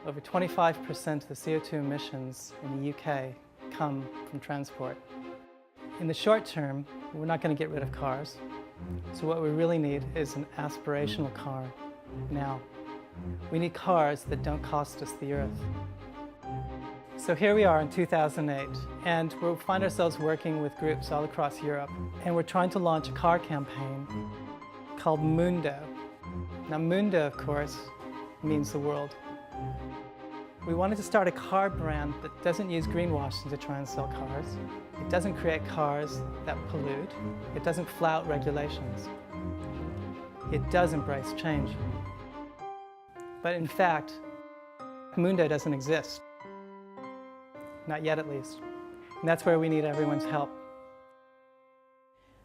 over 25% of the CO2 emissions in the UK come from transport. In the short term, we're not going to get rid of cars. So what we really need is an aspirational car now. We need cars that don't cost us the earth. So here we are in 2008, and we find ourselves working with groups all across Europe, and we're trying to launch a car campaign called Mundo. Now Mundo, of course, means the world. We wanted to start a car brand that doesn't use greenwashing to try and sell cars. It doesn't create cars that pollute. It doesn't flout regulations. It does embrace change. But in fact, Mundo doesn't exist. Not yet, at least. And that's where we need everyone's help.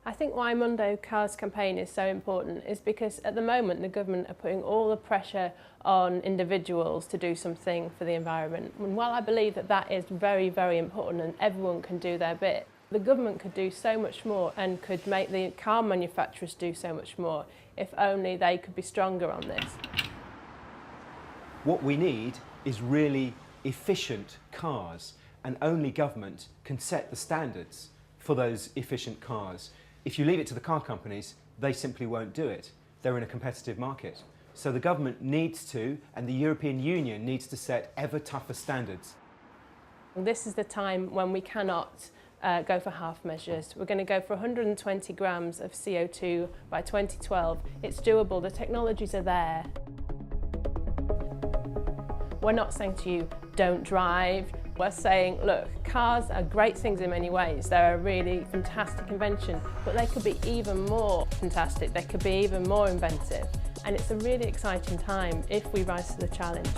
I think why Mundo Cars campaign is so important is because at the moment the government are putting all the pressure on individuals to do something for the environment. And while I believe that that is very, very important and everyone can do their bit, the government could do so much more and could make the car manufacturers do so much more if only they could be stronger on this. What we need is really efficient cars, and only government can set the standards for those efficient cars. If you leave it to the car companies, they simply won't do it. They're in a competitive market. So the government needs to, and the European Union needs to set ever tougher standards. This is the time when we cannot go for half measures. We're going to go for 120 grams of CO2 by 2012. It's doable, the technologies are there. We're not saying to you, don't drive. We're saying, look, cars are great things in many ways. They're a really fantastic invention, but they could be even more fantastic. They could be even more inventive. And it's a really exciting time if we rise to the challenge.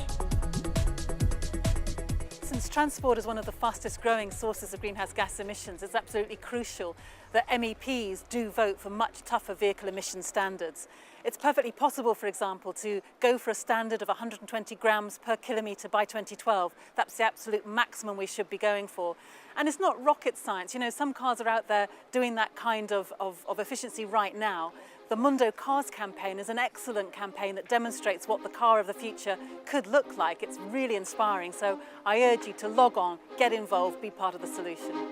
Since transport is one of the fastest growing sources of greenhouse gas emissions, it's absolutely crucial that MEPs do vote for much tougher vehicle emission standards. It's perfectly possible, for example, to go for a standard of 120 grams per kilometre by 2012. That's the absolute maximum we should be going for. And it's not rocket science. You know, some cars are out there doing that kind of efficiency right now. The Mundo Cars campaign is an excellent campaign that demonstrates what the car of the future could look like. It's really inspiring. So I urge you to log on, get involved, be part of the solution.